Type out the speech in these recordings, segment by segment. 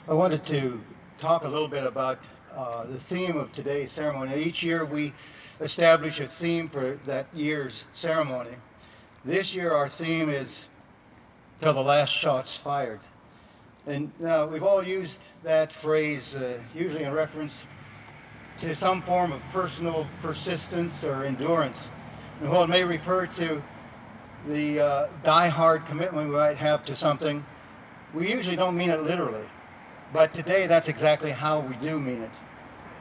I wanted to talk a little bit about the theme of today's ceremony. Each year we establish a theme for that year's ceremony. This year our theme is "Till the Last Shot's Fired." And we've all used that phrase, usually in reference to some form of personal persistence or endurance. And while it may refer to the die-hard commitment we might have to something, we usually don't mean it literally. But today, that's exactly how we do mean it.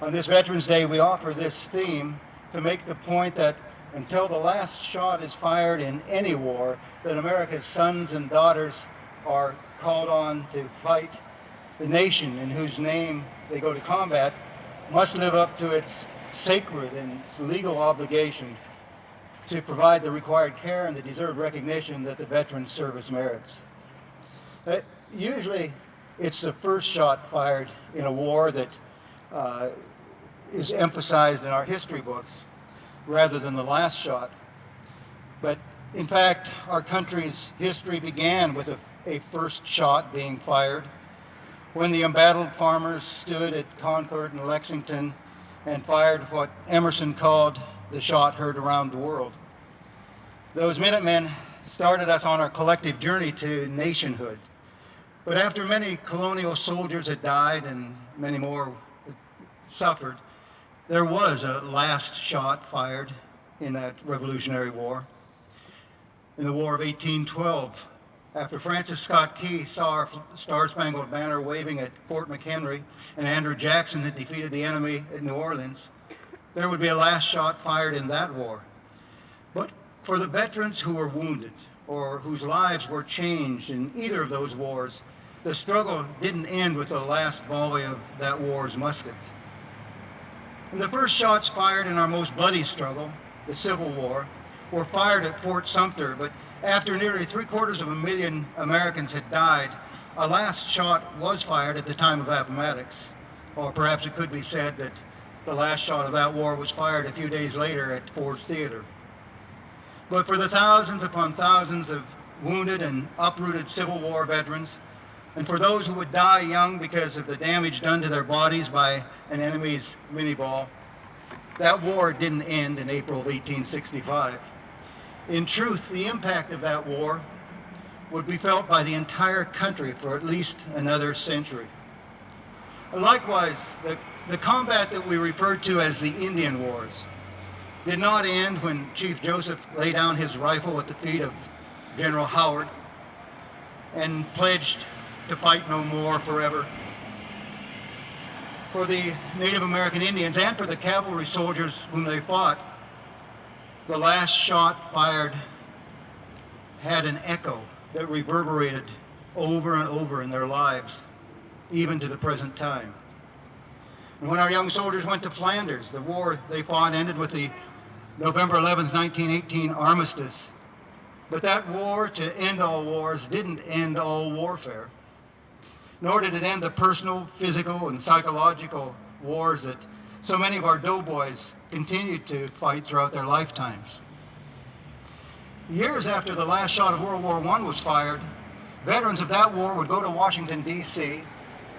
On this Veterans Day, we offer this theme to make the point that until the last shot is fired in any war, that America's sons and daughters are called on to fight, the nation in whose name they go to combat must live up to its sacred and its legal obligation to provide the required care and the deserved recognition that the veteran service merits. Usually, it's the first shot fired in a war that is emphasized in our history books rather than the last shot. But in fact, our country's history began with a first shot being fired when the embattled farmers stood at Concord and Lexington and fired what Emerson called the shot heard around the world. Those Minutemen started us on our collective journey to nationhood. But after many colonial soldiers had died and many more suffered, there was a last shot fired in that Revolutionary War. In the War of 1812, after Francis Scott Key saw our Star-Spangled Banner waving at Fort McHenry and Andrew Jackson had defeated the enemy at New Orleans, there would be a last shot fired in that war. But for the veterans who were wounded or whose lives were changed in either of those wars, the struggle didn't end with the last volley of that war's muskets. And the first shots fired in our most bloody struggle, the Civil War, were fired at Fort Sumter, but after nearly 750,000 Americans had died, a last shot was fired at the time of Appomattox. Or perhaps it could be said that the last shot of that war was fired a few days later at Ford's Theater. But for the thousands upon thousands of wounded and uprooted Civil War veterans, and for those who would die young because of the damage done to their bodies by an enemy's minie-ball, that war didn't end in April of 1865. In truth, the impact of that war would be felt by the entire country for at least another century. Likewise, the combat that we refer to as the Indian Wars did not end when Chief Joseph laid down his rifle at the feet of General Howard and pledged to fight no more forever. For the Native American Indians and for the cavalry soldiers whom they fought, the last shot fired had an echo that reverberated over and over in their lives, even to the present time. And when our young soldiers went to Flanders, the war they fought ended with the November 11th, 1918 armistice. But that war to end all wars didn't end all warfare, nor did it end the personal, physical, and psychological wars that so many of our doughboys continued to fight throughout their lifetimes. Years after the last shot of World War I was fired, veterans of that war would go to Washington, D.C.,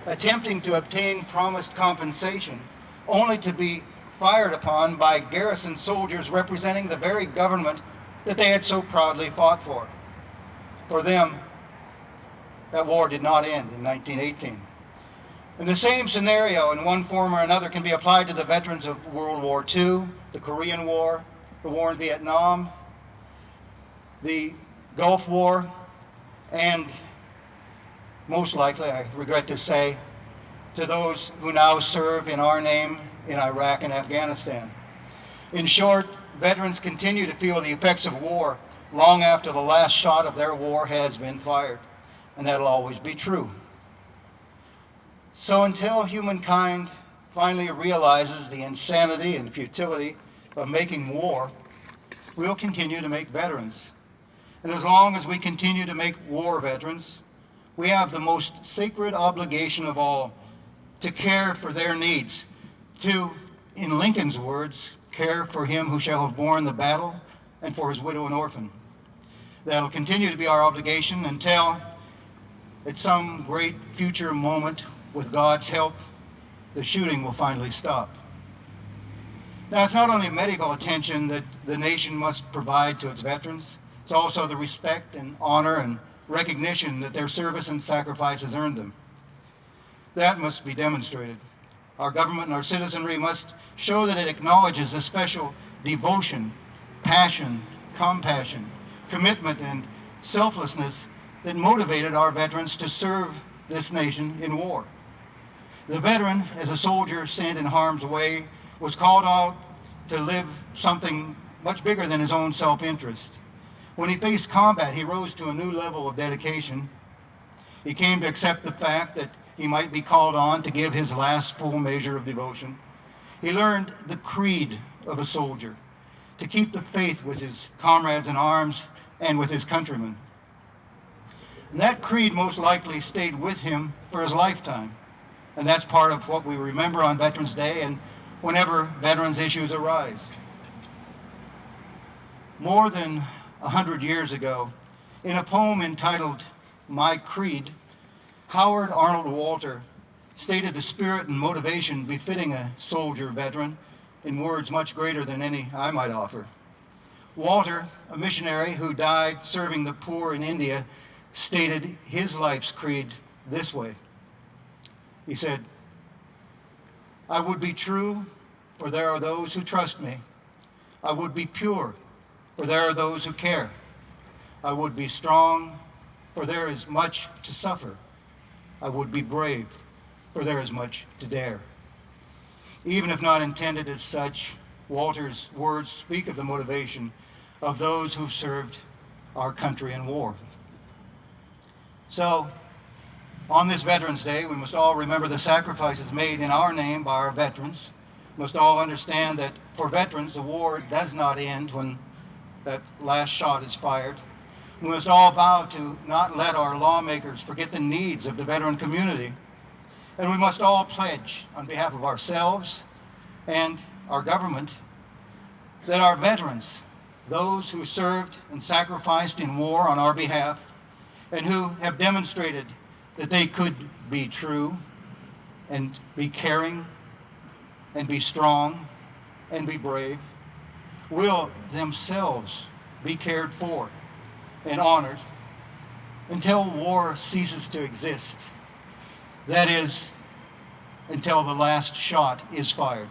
attempting to obtain promised compensation, only to be fired upon by garrison soldiers representing the very government that they had so proudly fought for. For them, that war did not end in 1918. And the same scenario in one form or another can be applied to the veterans of World War II, the Korean War, the war in Vietnam, the Gulf War, and most likely, I regret to say, to those who now serve in our name in Iraq and Afghanistan. In short, veterans continue to feel the effects of war long after the last shot of their war has been fired, and that'll always be true. So until humankind finally realizes the insanity and futility of making war, we'll continue to make veterans. And as long as we continue to make war veterans, we have the most sacred obligation of all to care for their needs, to, in Lincoln's words, care for him who shall have borne the battle and for his widow and orphan. That'll continue to be our obligation until, at some great future moment, with God's help, the shooting will finally stop. Now, it's not only medical attention that the nation must provide to its veterans, it's also the respect and honor and recognition that their service and sacrifice has earned them. That must be demonstrated. Our government and our citizenry must show that it acknowledges the special devotion, passion, compassion, commitment, and selflessness that motivated our veterans to serve this nation in war. The veteran, as a soldier sent in harm's way, was called out to live something much bigger than his own self-interest. When he faced combat, he rose to a new level of dedication. He came to accept the fact that he might be called on to give his last full measure of devotion. He learned the creed of a soldier, to keep the faith with his comrades in arms and with his countrymen. And that creed most likely stayed with him for his lifetime. And that's part of what we remember on Veterans Day and whenever veterans issues arise. More than 100 years ago, in a poem entitled My Creed, Howard Arnold Walter stated the spirit and motivation befitting a soldier veteran in words much greater than any I might offer. Walter, a missionary who died serving the poor in India, stated his life's creed this way. He said, "I would be true, for there are those who trust me. I would be pure, for there are those who care. I would be strong, for there is much to suffer. I would be brave, for there is much to dare." Even if not intended as such, Walter's words speak of the motivation of those who've served our country in war. So, on this Veterans Day, we must all remember the sacrifices made in our name by our veterans. We must all understand that for veterans, the war does not end when that last shot is fired. We must all vow to not let our lawmakers forget the needs of the veteran community. And we must all pledge on behalf of ourselves and our government that our veterans, those who served and sacrificed in war on our behalf, and who have demonstrated that they could be true and be caring and be strong and be brave, will themselves be cared for and honored until war ceases to exist. That is, until the last shot is fired.